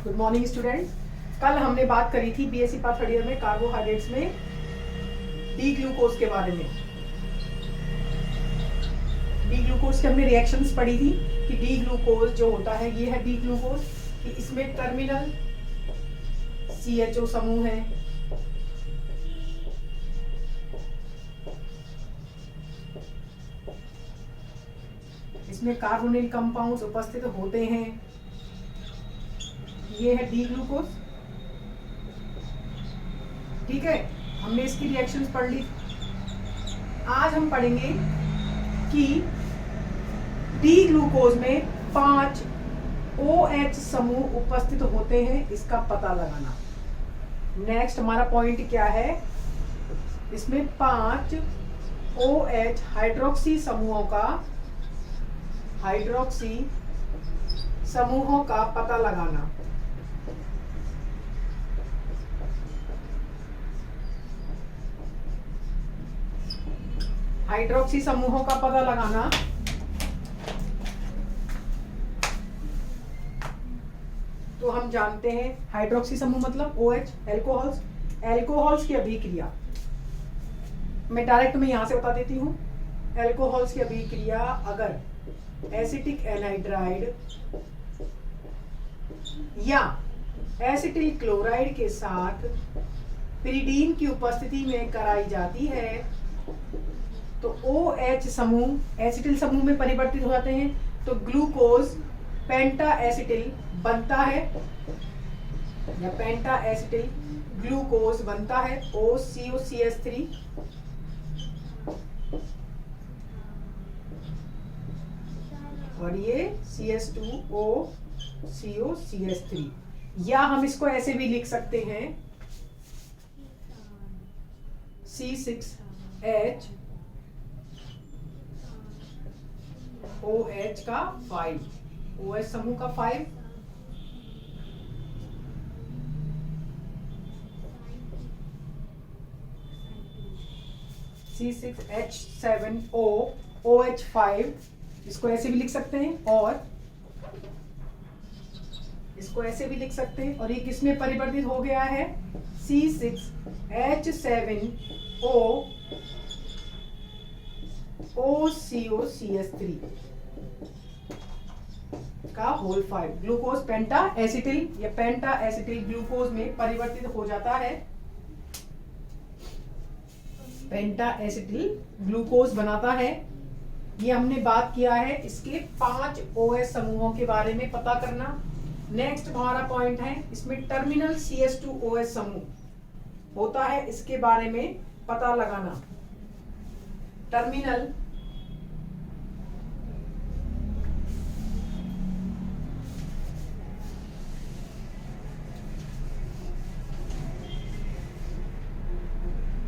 Good morning students. कल हमने बात करी थी बीएससी पार्ट थर्ड ईयर में कार्बोहाइड्रेट्स में डी ग्लूकोज के बारे में। डी ग्लूकोज की हमने रिएक्शंस पढ़ी थी कि डी ग्लूकोज जो होता है ये है डी ग्लूकोज कि इसमें टर्मिनल CHO समूह है, इसमें कार्बोनिल कंपाउंड्स उपस्थित होते हैं। ये है डी ग्लूकोज। ठीक है, हमने इसकी रिएक्शंस पढ़ ली। आज हम पढ़ेंगे कि डी ग्लूकोज में 5 OH समूह उपस्थित होते हैं, इसका पता लगाना। नेक्स्ट हमारा पॉइंट क्या है, इसमें 5 OH हाइड्रोक्सी समूहों का पता लगाना। हाइड्रोक्सी समूहों का पता लगाना। तो हम जानते हैं हाइड्रोक्सी समूह मतलब OH एल्कोहल्स की अभिक्रिया। मैं डायरेक्ट में यहां से बता देती हूं। एल्कोहल्स की अभिक्रिया अगर एसिटिक एनहाइड्राइड या एसिटिल क्लोराइड के साथ पिरिडीन की उपस्थिति में कराई जाती है तो OH समूह एसिटिल समूह में परिवर्तित हो जाते हैं, तो ग्लूकोज पेंटा एसिटिल बनता है या पेंटा एसिटिल ग्लूकोज बनता है OCOCH3 और ये CH2OCOCH3। या हम इसको ऐसे भी लिख सकते हैं C6H OH का 5 OH समूह का 5 C6H7O OH5, इसको ऐसे भी लिख सकते हैं और इसको ऐसे भी लिख सकते हैं। और ये किसमें परिवर्तित हो गया है, C6H7O OCOCH3 का होल 5 ग्लूकोज पेंटा एसिटिल या पेंटा एसिटिल ग्लूकोज में परिवर्तित हो जाता है। पेंटा एसिटिल ग्लूकोज बनाता है। ये हमने बात किया है इसके 5 OH समूहों के बारे में पता करना। नेक्स्ट हमारा पॉइंट है इसमें टर्मिनल CH2OH समूह होता है, इसके बारे में पता लगाना। टर्मिनल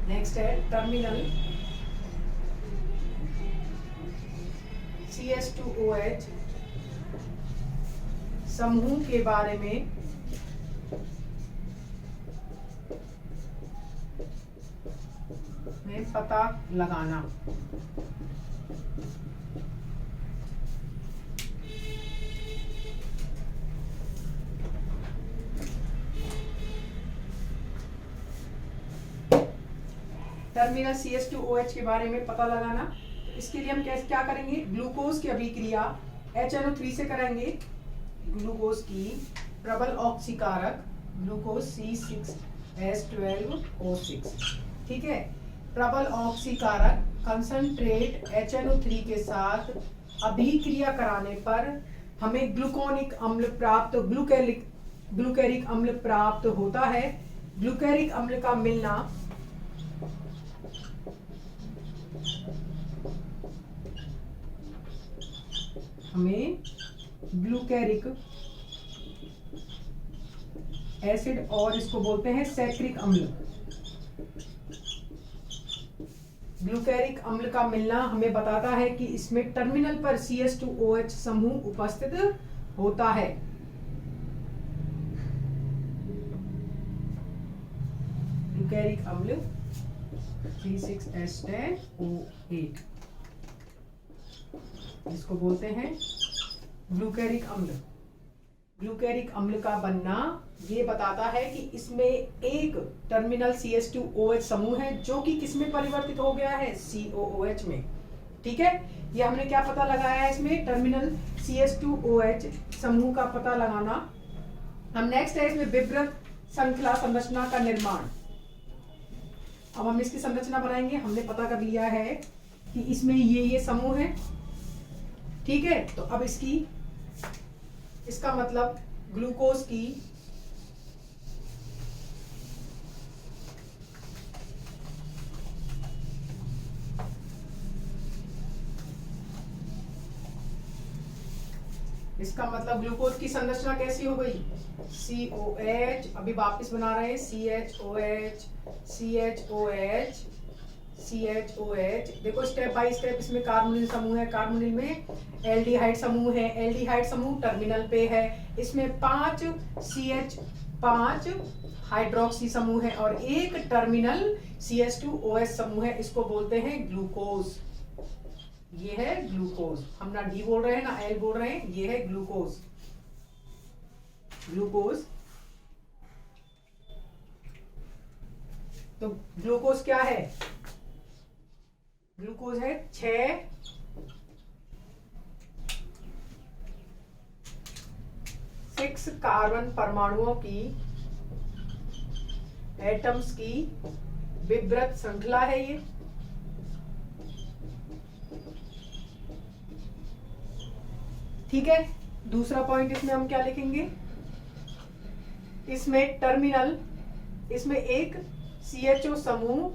नेक्स्ट है टर्मिनल CH2OH समूह के बारे में पता लगाना। टर्मिनल CH2OH के बारे में पता लगाना। इसके लिए हम कैसे क्या करेंगे, ग्लूकोज की अभिक्रिया HNO3 से करेंगे। ग्लूकोज की प्रबल ऑक्सीकारक ग्लूकोज C6H12O6, ठीक है। प्रबल ऑक्सीकारक कंसंट्रेट HNO3 के साथ अभिक्रिया कराने पर हमें ग्लूकोनिक अम्ल प्राप्त ग्लूकेरिक अम्ल प्राप्त होता है। ग्लूकेरिक अम्ल का मिलना हमें ग्लूकेरिक एसिड और इसको बोलते हैं सैक्रिक अम्ल। ग्लूकेरिक अम्ल का मिलना हमें बताता है कि इसमें टर्मिनल पर CH2OH समूह उपस्थित होता है। ग्लूकेरिक अम्ल C6H10O8 इसको बोलते हैं ग्लूकेरिक अम्ल। ग्लूकेरिक अम्ल का बनना ये बताता है कि इसमें एक टर्मिनल CH2OH समूह है जो कि किसमें परिवर्तित हो गया है, COOH में। ठीक है, ये हमने क्या पता लगाया है, इसमें टर्मिनल CH2OH समूह का पता लगाना। हम नेक्स्ट है इसमें विवृत श्रृंखला संरचना का निर्माण। अब हम इसकी संरचना बनाएंगे। हमने पता कर लिया है कि इसमें ये समूह है। ठीक है, तो अब इसका मतलब ग्लूकोज की ग्लूकोज की संरचना कैसी हो गई, COH। अभी वापस बना रहे हैं CHOH CHOH CHOH। देखो स्टेप बाय स्टेप इसमें कार्बोनिल समूह है, कार्बोनिल में एल्डिहाइड समूह है, एल्डिहाइड समूह टर्मिनल पे है, इसमें 5 CH5 हाइड्रोक्सी समूह है और एक टर्मिनल CH2OH समूह है। इसको बोलते हैं ग्लूकोज। ये है ग्लूकोज। हम ना डी बोल रहे हैं ना एल बोल रहे हैं, ये है ग्लूकोज। तो ग्लूकोज क्या है, ग्लूकोज है 6 कार्बन परमाणुओं की, एटम्स की विवृत श्रृंखला है ये। ठीक है, दूसरा पॉइंट इसमें हम क्या लिखेंगे, इसमें टर्मिनल, इसमें एक CHO समूह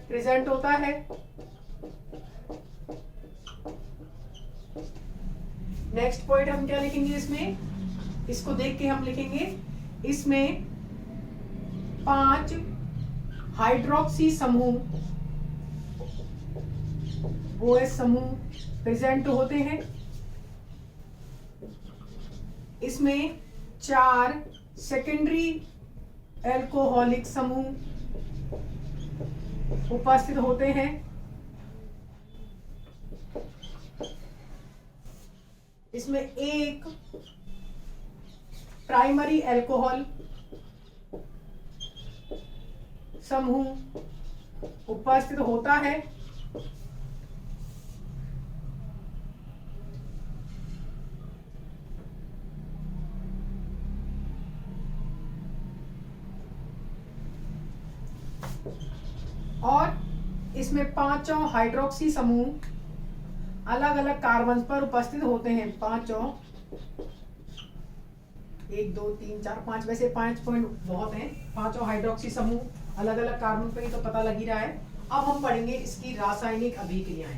प्रेजेंट होता है। नेक्स्ट पॉइंट हम क्या लिखेंगे इसमें, इसको देख के हम लिखेंगे इसमें 5 हाइड्रोक्सी समूह OH समूह प्रेजेंट होते हैं। इसमें 4 सेकेंडरी एल्कोहलिक समूह उपस्थित होते हैं। इसमें एक प्राइमरी एल्कोहल समूह उपस्थित होता है। और इसमें 5 हाइड्रोक्सी समूह अलग अलग कार्बन पर उपस्थित होते हैं। 5 1 2 3 4 5, वैसे 5 पॉइंट बहुत हैं। 5 हाइड्रोक्सी समूह अलग अलग कार्बन पर ही तो पता लग ही रहा है। अब हम पढ़ेंगे इसकी रासायनिक अभिक्रियाएं।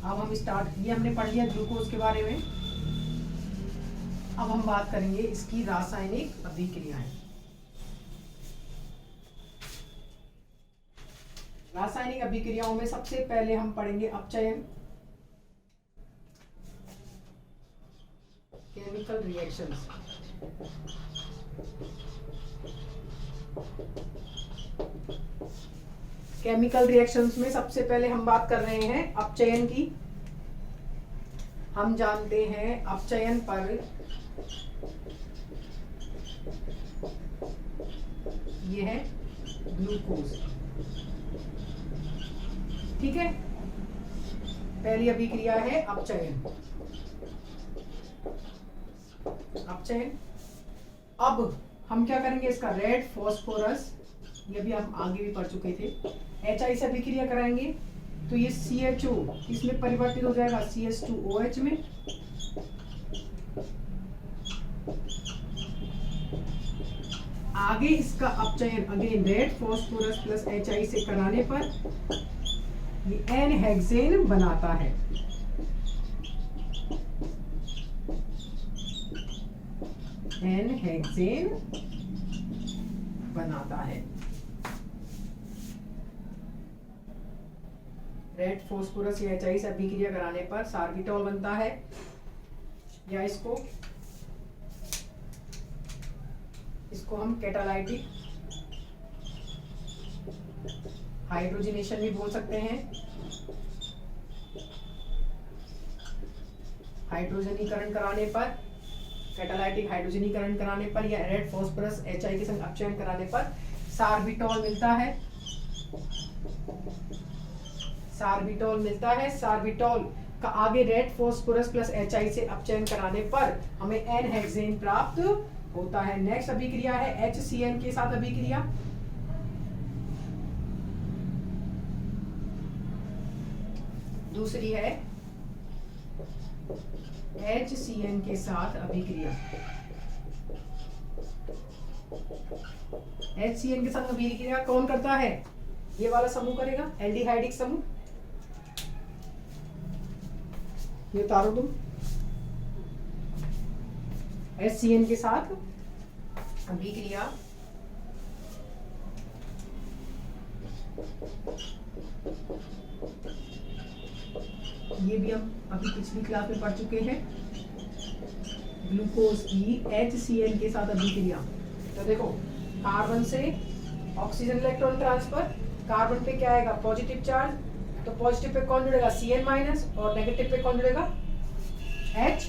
अब हम स्टार्ट, ये हमने पढ़ लिया ग्लूकोज के बारे में। अब हम बात करेंगे इसकी रासायनिक अभिक्रियाएं। रासायनिक अभिक्रियाओं में सबसे पहले हम पढ़ेंगे अपचयन, केमिकल रिएक्शंस। केमिकल रिएक्शंस में सबसे पहले हम बात कर रहे हैं अपचयन की। हम जानते हैं अपचयन पर ये है ग्लूकोज। ठीक है, पहली अभिक्रिया है अपचयन। अब हम क्या करेंगे, इसका रेड फॉस्फोरस, ये भी हम आगे भी पढ़ चुके थे, HI से अभिक्रिया कराएंगे तो ये CHO इसमें परिवर्तित हो जाएगा CH2OH में। आगे इसका अपचयन again red phosphorus plus HI से कराने पर ये N-हेक्सेन बनाता है। N-हेक्सेन बनाता है। रेड फॉस्फोरस या HI से अभिक्रिया कराने पर सार्बिटॉल बनता है, या इसको हम कैटालाइटिक हाइड्रोजनेशन भी बोल सकते हैं, हाइड्रोजनीकरण कराने पर, कैटालाइटिक हाइड्रोजनीकरण कराने पर या रेड फास्फोरस HI के संग अपचयन कराने पर सार्बिटॉल मिलता है। सार्बिटॉल मिलता है। सार्बिटॉल का आगे रेड फास्फोरस प्लस HI से अपचयन कराने पर हमें एन हेक्सेन प्राप्त होता है। नेक्स्ट अभिक्रिया है HCN के साथ अभिक्रिया। दूसरी है HCN के साथ अभिक्रिया। HCN के साथ अभिक्रिया कौन करता है? ये वाला समूह करेगा, एल्डिहाइडिक समूह। ये उतारो तुम। HCN के साथ अभिक्रिया ये भी हम अभी पिछली क्लास में पढ़ चुके हैं। ग्लूकोज की HCN के साथ अभिक्रिया। तो देखो, कार्बन से ऑक्सीजन इलेक्ट्रॉन ट्रांसफर, कार्बन पे क्या आएगा? पॉजिटिव चार्ज, तो पॉजिटिव पे कौन जुड़ेगा? Cn माइनस, और नेगेटिव पे कौन जुड़ेगा? H।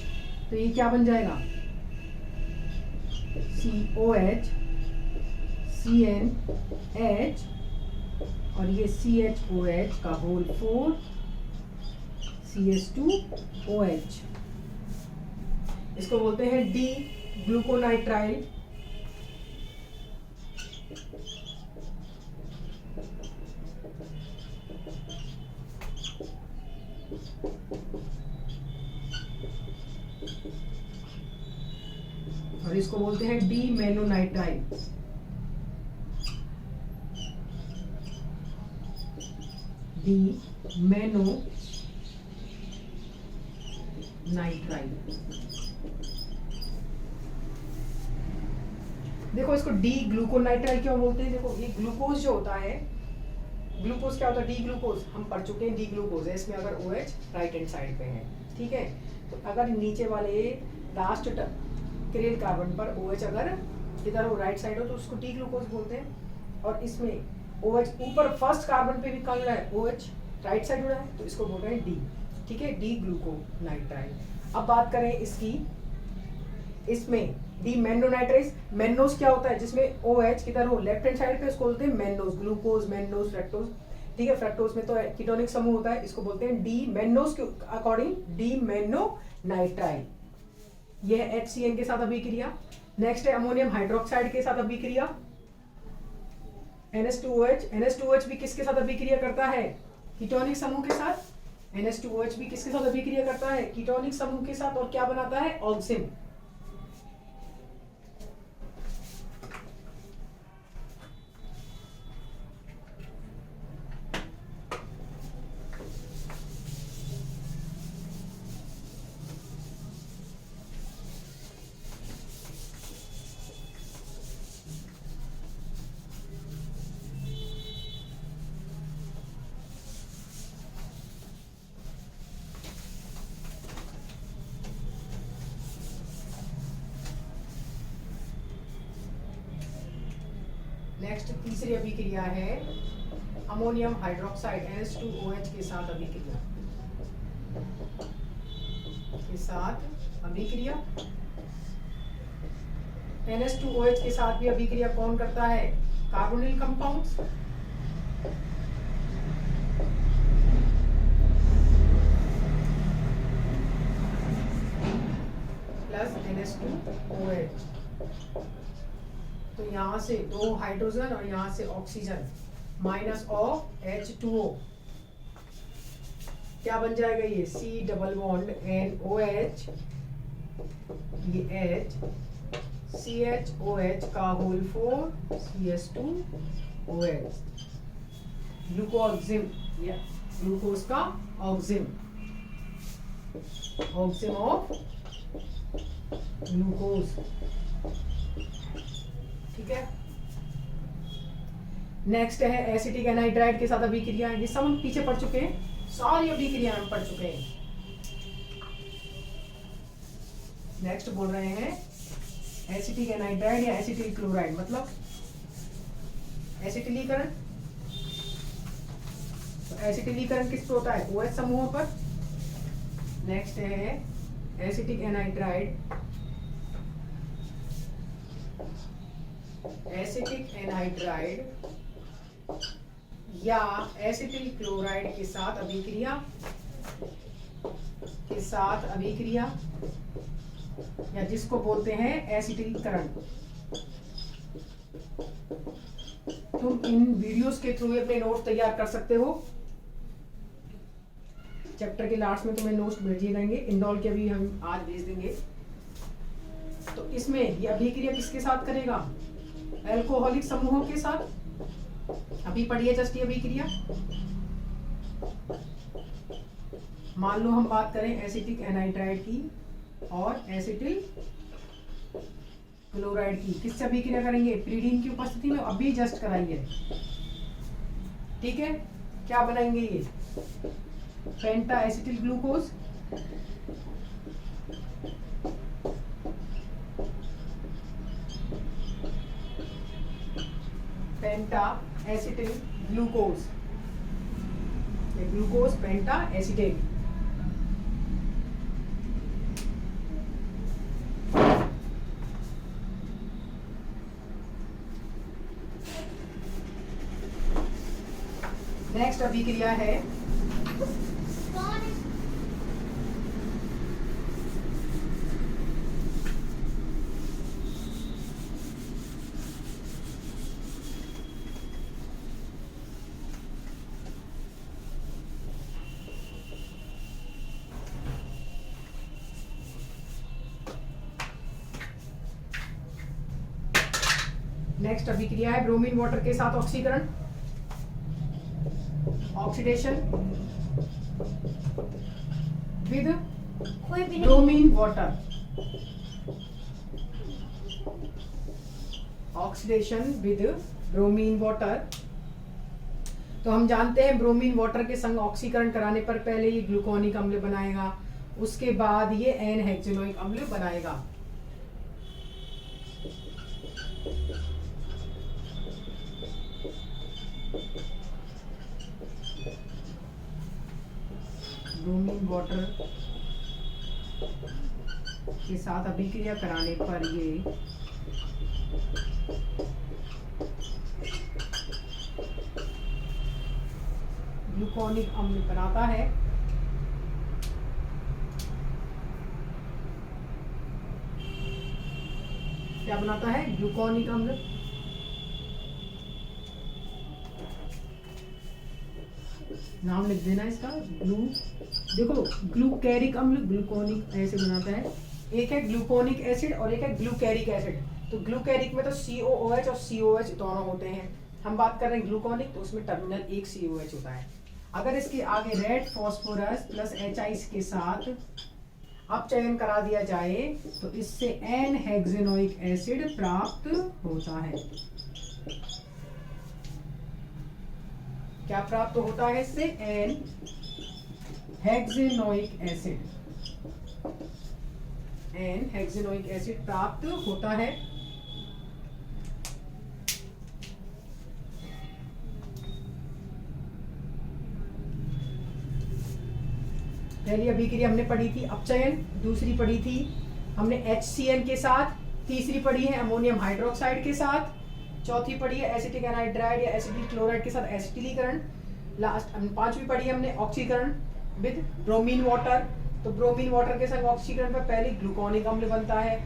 तो ये क्या बन जाएगा? COH, CnH और ये CHOH का होल 4 CH2OH। इसको बोलते हैं डी ग्लूकोनाइट्राइल। और इसको बोलते हैं D mannonitrile. D mannonitrile. देखो, इसको डी ग्लूकोनाइट्राइल क्यों बोलते हैं? देखो, ये ग्लूकोज जो होता है, ग्लूकोज क्या होता है? डी ग्लूकोज हम पढ़ चुके हैं। डी ग्लूकोज है, इसमें अगर OH राइट हैंड साइड पे है, ठीक है, तो अगर नीचे वाले लास्ट क्रेल कार्बन पर OH अगर इधर हो, राइट साइड हो, तो उसको डी ग्लूकोज बोलते हैं। और इसमें OH ऊपर फर्स्ट कार्बन पे भी कौन जुड़ा है? OH राइट साइड जुड़ा है, तो इसको बोल रहे हैं डी, ठीक है, डी ग्लूकोनाइट्राइल। अब बात करें इसकी, इसमें डी मेनोनाइट्राइल। मेनोस क्या होता है? जिसमें OH किधर हो, लेफ्ट हैंड साइड पे, उसको बोलते हैं मेनोस। ग्लूकोज, मेनोस, फ्रक्टोज, ठीक है। फ्रक्टोज में तो कीटोनिक समूह होता है, इसको बोलते हैं डी मेनोस के अकॉर्डिंग डी मेनोनाइट्राइल। यह है HCN के साथ अभिक्रिया। नेक्स्ट है अमोनियम हाइड्रोक्साइड के साथ अभिक्रिया, NH2OH। NH2OH भी किसके साथ अभिक्रिया करता है? कीटोनिक समूह के साथ। NH2OH भी किसके साथ अभिक्रिया करता है? कीटोनिक समूह के साथ। और क्या बनाता है? ऑक्सिन। नेक्स्ट तीसरी अभिक्रिया है अमोनियम हाइड्रोक्साइड NH2OH के साथ अभिक्रिया। NH2OH के साथ भी अभिक्रिया कौन करता है? Carbonyl compounds. Plus NH2OH। तो यहाँ से 2 हाइड्रोजन और यहाँ से ऑक्सीजन, माइनस ऑफ H2O, क्या बन जाएगा? ये C डबल बॉन्ड NOH, ये H, CHOH का होल 4 CH2OH। ग्लूकोऑक्सिम, या ग्लूकोज का ऑक्सिम, ऑक्सिम ऑफ ग्लूकोज, ठीक है। नेक्स्ट है एसिटिक एनहाइड्राइड के साथ अभिक्रिया। ये सब हम पीछे पढ़ चुके हैं, सारी अभिक्रिया हम पढ़ चुके हैं। नेक्स्ट बोल रहे हैं एसिटिक एनहाइड्राइड या एसिटिल क्लोराइड, मतलब एसिटिलीकरण। एसिटिलीकरण किस पे होता है? OH समूहों पर। नेक्स्ट है एसिटिक एनहाइड्राइड, एसिटिक एनहाइड्राइड या एसिटिल क्लोराइड के साथ अभिक्रिया या जिसको बोलते हैं एसिटिलीकरण। तुम इन वीडियोस के थ्रू अपने नोट्स तैयार कर सकते हो। चैप्टर के लास्ट में तुम्हें नोट्स भेज दिए जाएंगे, इंडोल के भी हम आज भेज देंगे। तो इसमें ये अभिक्रिया किसके साथ करेगा? अल्कोहलिक समूहों के साथ। अभी पढ़िए जस्ट ये अभिक्रिया। मान लो हम बात करें एसिटिक एनहाइड्राइड की और एसिटिल क्लोराइड की, किससे अभिक्रिया करेंगे? पिरीडीन की उपस्थिति में। अभी जस्ट कराइए, ठीक है। क्या बनाएंगे ये? पेंटा एसिटिल ग्लूकोज, पेंटा एसिटिल ग्लूकोज, ग्लूकोज पेंटा एसिटेट। नेक्स्ट अभिक्रिया है नेक्स्ट अभिक्रिया है ब्रोमीन वाटर के साथ ऑक्सीकरण, oxidation with bromine water, oxidation with bromine water. तो हम जानते हैं ब्रोमीन वाटर के संग ऑक्सीकरण कराने पर पहले ये ग्लूकोनिक अम्ल बनाएगा, उसके बाद ये एन हेक्सेनोइक अम्ल बनाएगा। ब्रोमीन वाटर के साथ अभिक्रिया कराने पर ये ग्लूकोनिक अम्ल बनाता है। क्या बनाता है? ग्लूकोनिक अम्ल। नाम लिख देना इसका। देखो ग्लूकेरिक अम्ल ग्लूकोनिक ऐसे बनाता है। एक है ग्लूकोनिक एसिड और एक है ग्लूकेरिक एसिड। तो ग्लूकेरिक में तो COOH और COH दोनों होते हैं। हम बात कर रहे हैं ग्लूकोनिक, तो उसमें टर्मिनल एक COH होता है। अगर इसके आगे रेड फॉस्फोरस प्लस HI के साथ अपचयन करा दिया जाए तो इससे एन हेक्सेनोइक एसिड प्राप्त होता है। क्या प्राप्त होता है इससे? एन हेक्सेनोइक एसिड, एन हेक्सेनोइक एसिड प्राप्त होता है। पहली अभिक्रिया हमने पढ़ी थी अपचयन, दूसरी पढ़ी थी हमने HCl के साथ, तीसरी पढ़ी है अमोनियम हाइड्रोक्साइड के साथ, चौथी पढ़ी है एसिटिक एनहाइड्राइड या एसिटिल क्लोराइड के साथ एसिटिलीकरण, लास्ट पांचवी पढ़ी है हमने ऑक्सीकरण विद ब्रोमीन वाटर। तो ब्रोमीन वाटर के संग ऑक्सीकरण पर पहले ग्लूकोनिक अम्ल बनता है,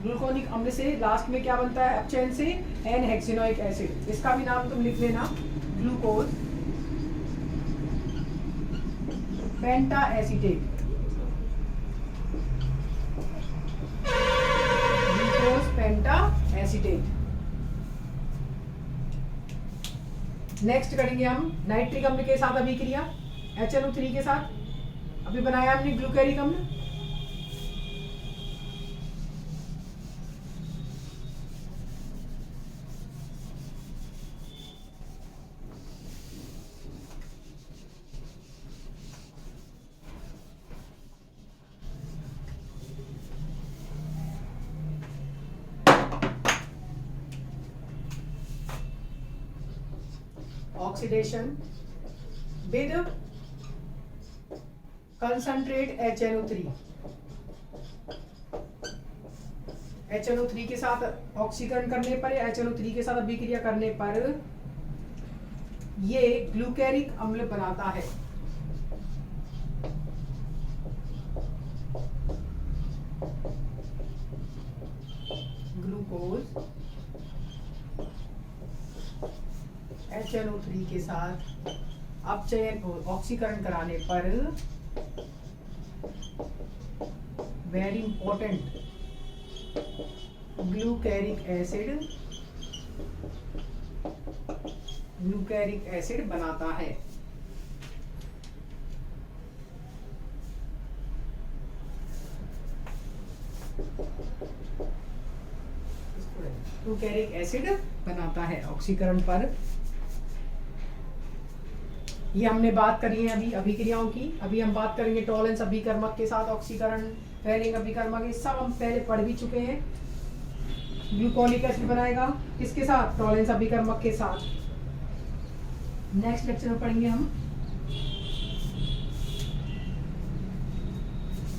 ग्लूकोनिक अम्ल से लास्ट में क्या बनता है? अपचयन से एन हेक्सेनोइक एसिड। इसका भी नाम तुम लिख लेना, ग्लूकोज पेंटा एसिटेट, ग्लूकोज पेंटा एसिटेट। नेक्स्ट करेंगे हम नाइट्रिक अम्ल के साथ अभिक्रिया HNO3 के साथ। अभी बनाया हमने ग्लूकेरिक अम्ल। Oxidation with concentrate HNO3। HNO3 के साथ ऑक्सीकरण करने पर या HNO3 के साथ अभिक्रिया करने पर ये ग्लूकेरिक अम्ल बनाता है। ग्लूकोज HNO3 के साथ अपचयन ऑक्सीकरण कराने पर वेरी इंपॉर्टेंट ग्लूकेरिक एसिड बनाता है। ग्लूकेरिक एसिड बनाता है ऑक्सीकरण पर। ये हमने बात करी है अभी अभिक्रियाओं की। अभी हम बात करेंगे टॉलेंस अभिकर्मक के साथ ऑक्सीकरण, फेरिंग अभिकर्मक, ये सब हम पहले पढ़ भी चुके हैं। ग्लूकोनिक एसिड बनाएगा किसके साथ? टॉलेंस अभिकर्मक के साथ। नेक्स्ट लेक्चर में पढ़ेंगे हम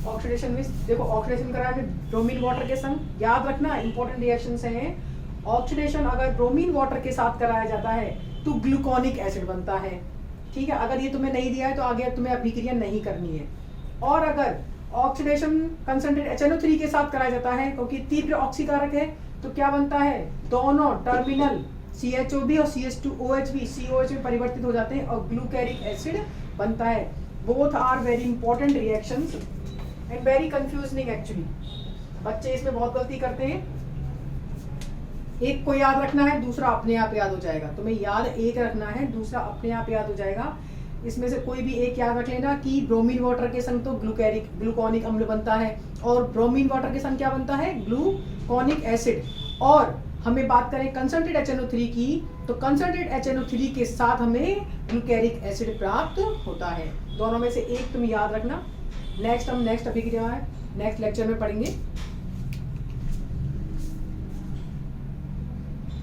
ऑक्सीडेशन में। देखो ऑक्सीडेशन कराने ब्रोमीन वाटर के संग, याद रखना इंपॉर्टेंट रिएक्शंस हैं। ऑक्सीडेशन अगर ब्रोमीन वाटर के साथ कराया जाता है तो ग्लूकोनिक एसिड बनता है, ठीक है। अगर ये तुम्हें नहीं दिया है तो आगे तुम्हें अभिक्रिया नहीं करनी है। और अगर ऑक्सीडेशन कंसंट्रेट HNO3 के साथ कराया जाता है क्योंकि तीव्र ऑक्सीकारक है, तो क्या बनता है? दोनों टर्मिनल CHO भी और CH2OH भी COH में परिवर्तित हो जाते हैं और ग्लूकेरिक एसिड बनता है। Both are very important reactions and very confusing actually. बच्चे इसमें बहुत गलती करते हैं। एक को याद रखना है, दूसरा अपने आप याद हो जाएगा। तुम्हें याद एक रखना है, दूसरा अपने आप याद हो जाएगा। इसमें से कोई भी एक याद रख लेना कि ब्रोमीन वाटर के संग तो ग्लूकोनिक अम्ल बनता है और ब्रोमीन वाटर के संग क्या बनता है? Gluconic acid. और हमें बात करें कंसंट्रेट HNO3 की, तो कंसंट्रेट HNO3 के साथ हमें ग्लूकेरिक एसिड प्राप्त होता है। दोनों में से एक तुम याद रखना। नेक्स्ट अभिक्रिया है नेक्स्ट लेक्चर में पढ़ेंगे।